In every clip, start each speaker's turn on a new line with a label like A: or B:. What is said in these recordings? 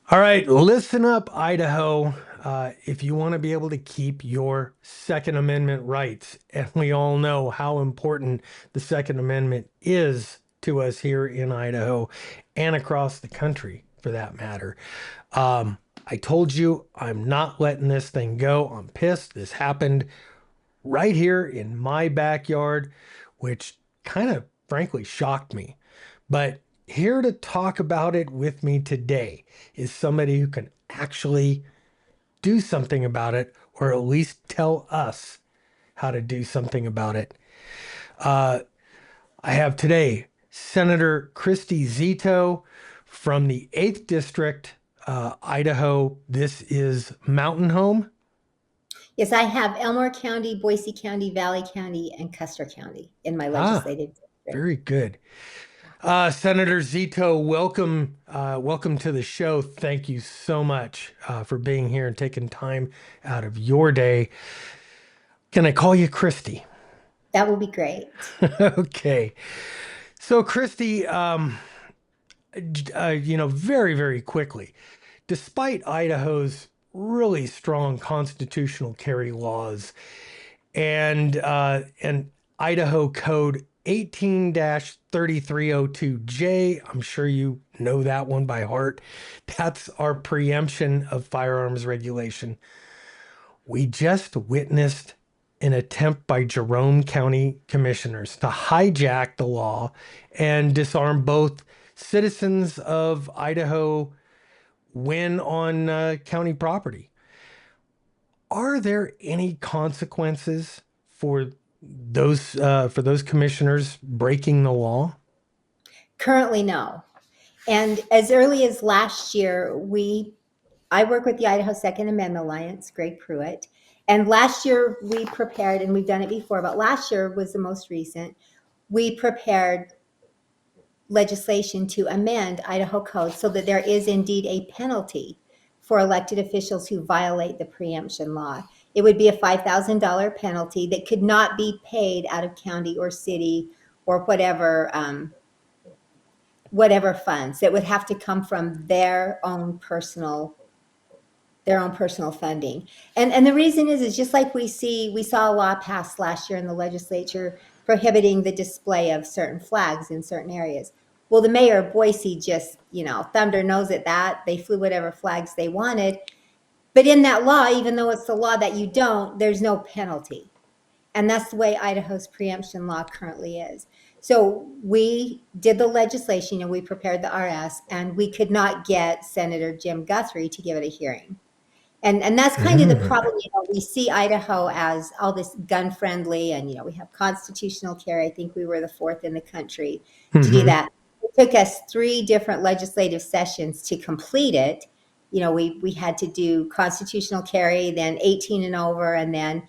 A: All right, listen up, Idaho. If you want to be able to keep your Second Amendment rights, and we all know how important the Second Amendment is to us here in Idaho and across the country for that matter. I told you I'm not letting this thing go. I'm pissed. This happened right here in my backyard, which kind of frankly shocked me. But here to talk about it with me today is somebody who can actually do something about it, or at least tell us how to do something about it. Uh, I have today Senator Christy Zito from the 8th District, Idaho. This is Mountain Home.
B: Yes, I have Elmore County, Boise County, Valley County, and Custer County in my
A: Ah,
B: legislative district.
A: very good. Senator Zito, welcome to the show. Thank you so much for being here and taking time out of your day. Can I call you Christy?
B: That will be great.
A: Okay. So, Christy, very, very quickly, despite Idaho's really strong constitutional carry laws and Idaho Code 18-3302J. I'm sure you know that one by heart. That's our preemption of firearms regulation. We just witnessed an attempt by Jerome County commissioners to hijack the law and disarm both citizens of Idaho when on county property. Are there any consequences for those commissioners breaking the law?
B: Currently, no. And as early as last year, I work with the Idaho Second Amendment Alliance, Greg Pruitt. And last year we prepared, and we've done it before, but last year was the most recent. We prepared legislation to amend Idaho code so that there is indeed a penalty for elected officials who violate the preemption law. It would be a $5,000 penalty that could not be paid out of county or city or whatever funds. It would have to come from their own personal funding. And the reason is just like we saw a law passed last year in the legislature prohibiting the display of certain flags in certain areas. Well, the mayor of Boise just, thumbed her nose at that. They flew whatever flags they wanted. But in that law, even though it's the law that you don't, there's no penalty. And that's the way Idaho's preemption law currently is. So we did the legislation and we prepared the RS, and we could not get Senator Jim Guthrie to give it a hearing. And that's kind of the
A: Mm.
B: problem. We see Idaho as all this gun friendly, and we have constitutional carry. I think we were the fourth in the country to do
A: Hmm.
B: that. It took us 3 different legislative sessions to complete it. We had to do constitutional carry, then 18 and over, and then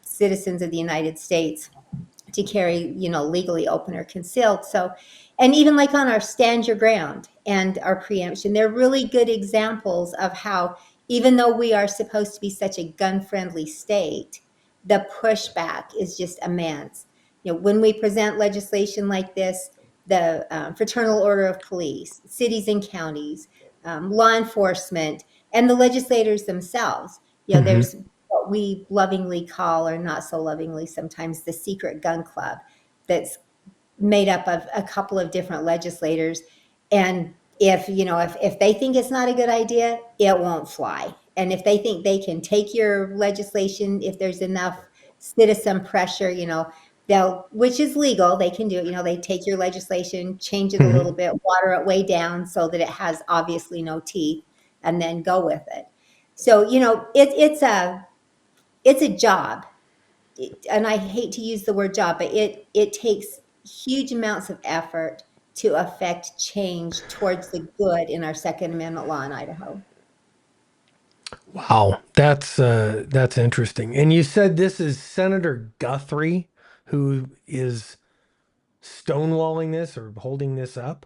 B: citizens of the United States to carry legally open or concealed. So, and even like on our stand your ground and our preemption, they're really good examples of how, even though we are supposed to be such a gun friendly state, the pushback is just immense. When we present legislation like this, the Fraternal Order of Police, cities and counties, law enforcement, and the legislators themselves,
A: Hmm.
B: there's what we lovingly call, or not so lovingly sometimes, the secret gun club that's made up of a couple of different legislators. And if they think it's not a good idea, it won't fly. And if they think they can take your legislation, if there's enough citizen pressure, they'll, which is legal, they can do it. They take your legislation, change it a little
A: Hmm.
B: bit, water it way down so that it has obviously no teeth, and then go with it. So it's a job. And I hate to use the word job, but it takes huge amounts of effort to affect change towards the good in our Second Amendment law in Idaho.
A: Wow, that's interesting. And you said this is Senator Guthrie who is stonewalling this or holding this up?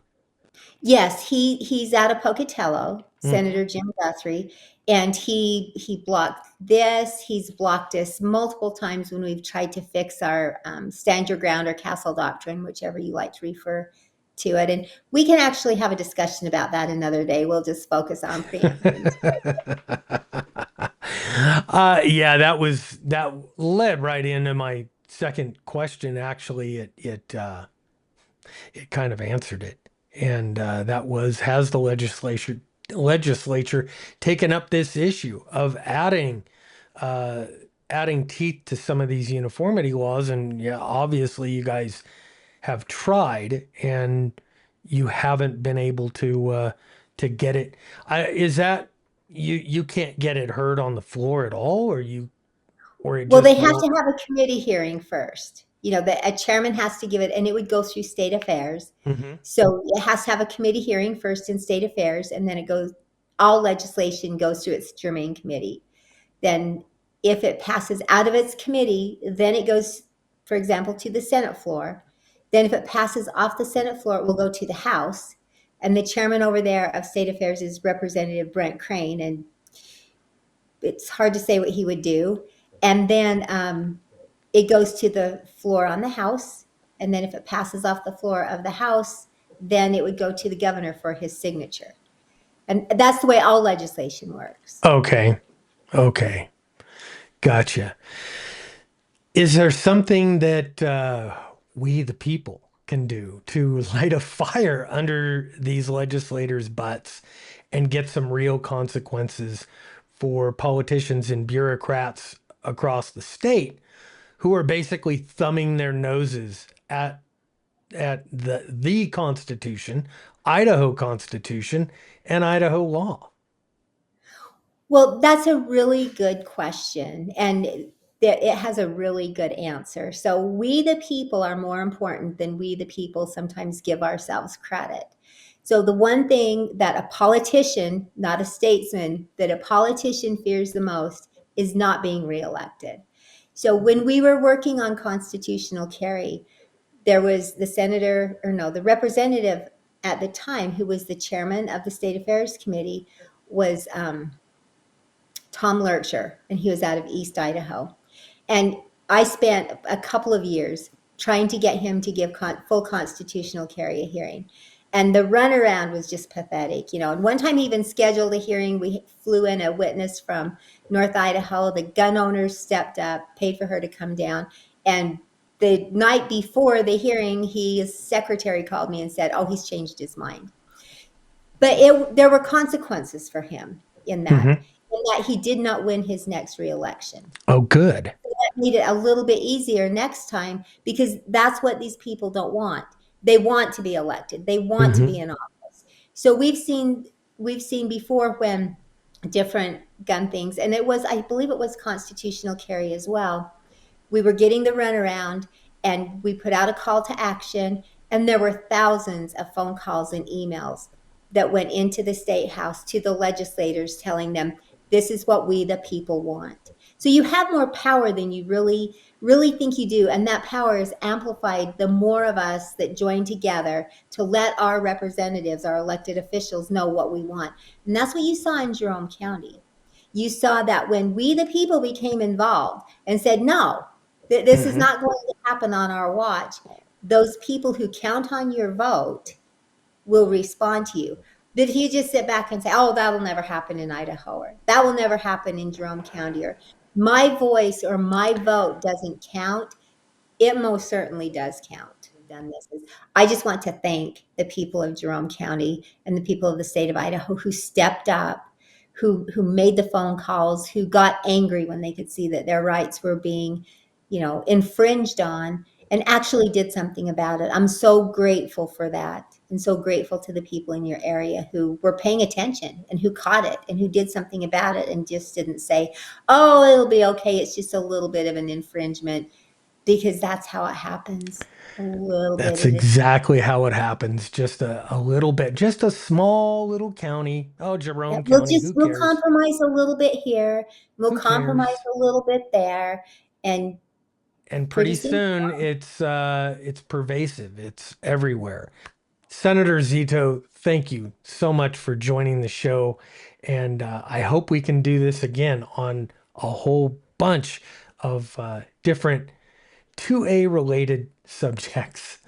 B: Yes, he's out of Pocatello,
A: Hmm.
B: Senator Jim Guthrie, and he blocked this. He's blocked us multiple times when we've tried to fix our stand your ground or castle doctrine, whichever you like to refer to it. And we can actually have a discussion about that another day. We'll just focus on preemption.
A: Yeah, that led right into my second question. Actually, it kind of answered it, and that was, has the legislature taken up this issue of uh, adding teeth to some of these uniformity laws? And yeah, obviously you guys have tried, and you haven't been able to get it. Is that you can't get it heard on the floor at all, or you, or it
B: Well, they
A: just
B: have
A: won't?
B: to have a committee hearing first. A chairman has to give it, and it would go through state affairs.
A: Hmm.
B: So it has to have a committee hearing first in state affairs, and then all legislation goes through its germane committee. Then if it passes out of its committee, then it goes, for example, to the Senate floor. Then if it passes off the Senate floor, it will go to the House. And the chairman over there of state affairs is Representative Brent Crane, and it's hard to say what he would do. And then it goes to the floor on the House. And then if it passes off the floor of the House, then it would go to the governor for his signature. And that's the way all legislation works.
A: Okay. Okay. Gotcha. Is there something that we, the people, can do to light a fire under these legislators' butts and get some real consequences for politicians and bureaucrats across the state who are basically thumbing their noses at the Constitution, Idaho Constitution, and Idaho law?
B: Well, that's a really good question, and it has a really good answer. So, we the people are more important than we the people sometimes give ourselves credit. So, the one thing that a politician, not a statesman, that a politician fears the most is not being reelected. So, when we were working on constitutional carry, there was the senator, or no, the representative at the time who was the chairman of the State Affairs Committee was Tom Lurcher, and he was out of East Idaho. And I spent a couple of years trying to get him to give full constitutional carry a hearing. And the runaround was just pathetic, And one time he even scheduled a hearing. We flew in a witness from North Idaho. The gun owners stepped up, paid for her to come down. And the night before the hearing, his secretary called me and said, "Oh, he's changed his mind." But there were consequences for him
A: Hmm.
B: in that he did not win his next reelection.
A: Oh, good.
B: So that made it a little bit easier next time, because that's what these people don't want. They want to be elected. They want to be
A: Hmm.
B: in office. So we've seen before when different gun things, and I believe it was constitutional carry as well. We were getting the runaround, and we put out a call to action, and there were thousands of phone calls and emails that went into the state house to the legislators telling them, this is what we the people want. So you have more power than you really think you do, and that power is amplified the more of us that join together to let our representatives, our elected officials, know what we want. And that's what you saw in Jerome County. You saw that when we the people became involved and said, no, this is
A: Hmm.
B: not going to happen on our watch, those people who count on your vote will respond to you. But if you just sit back and say, oh, that'll never happen in Idaho, or that will never happen in Jerome County, or my voice or my vote doesn't count, it most certainly does count. Done this. I just want to thank the people of Jerome County and the people of the state of Idaho who stepped up, who made the phone calls, who got angry when they could see that their rights were being, infringed on, and actually did something about it. I'm so grateful for that, and so grateful to the people in your area who were paying attention and who caught it and who did something about it, and just didn't say, oh, it'll be okay, it's just a little bit of an infringement, because that's how it happens. A little bit
A: That's
B: of it.
A: exactly how it happens. Just a little bit, just a small little county. Oh,
B: Yeah,
A: Jerome County, who
B: we'll
A: cares?
B: compromise a little bit here, we'll
A: Who
B: compromise
A: cares?
B: a little bit there, and
A: And
B: pretty
A: pretty
B: soon.
A: soon it's pervasive. It's everywhere. Senator Zito, thank you so much for joining the show, and I hope we can do this again on a whole bunch of different 2A related subjects.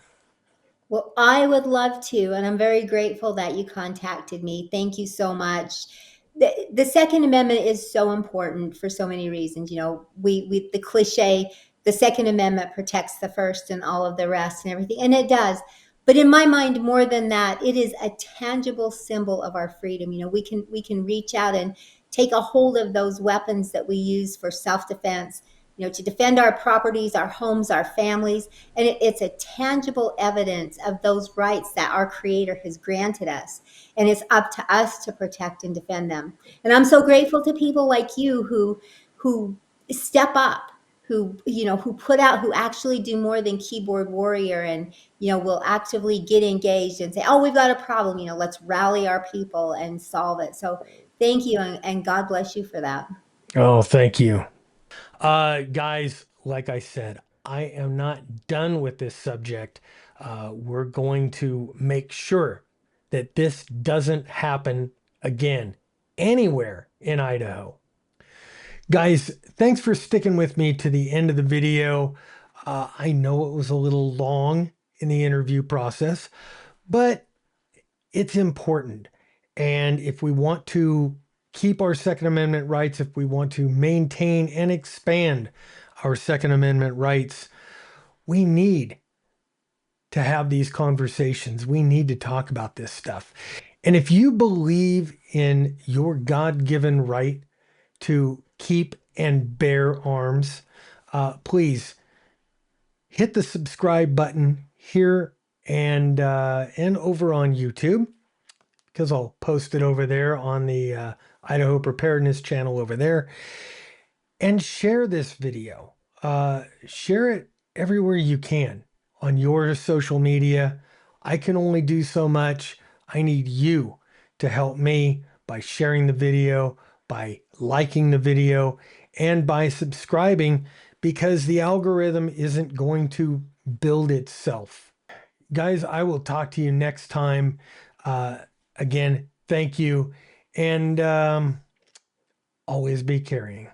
B: Well, I would love to, and I'm very grateful that you contacted me. Thank you so much. The Second Amendment is so important for so many reasons. You know, we the cliche, the Second Amendment protects the First and all of the rest and everything, and it does. But in my mind, more than that, it is a tangible symbol of our freedom. You know, we can reach out and take a hold of those weapons that we use for self defense. You know, to defend our properties, our homes, our families, and it's a tangible evidence of those rights that our Creator has granted us. And it's up to us to protect and defend them. And I'm so grateful to people like you who step up, who put out, who actually do more than keyboard warrior, and will actively get engaged and say, oh, we've got a problem, let's rally our people and solve it. So thank you, and God bless you for that.
A: Oh, thank you. Guys, like I said, I am not done with this subject. We're going to make sure that this doesn't happen again anywhere in Idaho. Guys, thanks for sticking with me to the end of the video. I know it was a little long in the interview process, but it's important. And if we want to keep our Second Amendment rights, if we want to maintain and expand our Second Amendment rights, we need to have these conversations. We need to talk about this stuff. And if you believe in your God given right to keep and bear arms, please hit the subscribe button here and over on YouTube, because I'll post it over there on the Idaho Preparedness channel over there. And share this video. Share it everywhere you can on your social media. I can only do so much. I need you to help me by sharing the video, by liking the video, and by subscribing, because the algorithm isn't going to build itself. Guys, I will talk to you next time. Uh, Again, thank you. And always be carrying.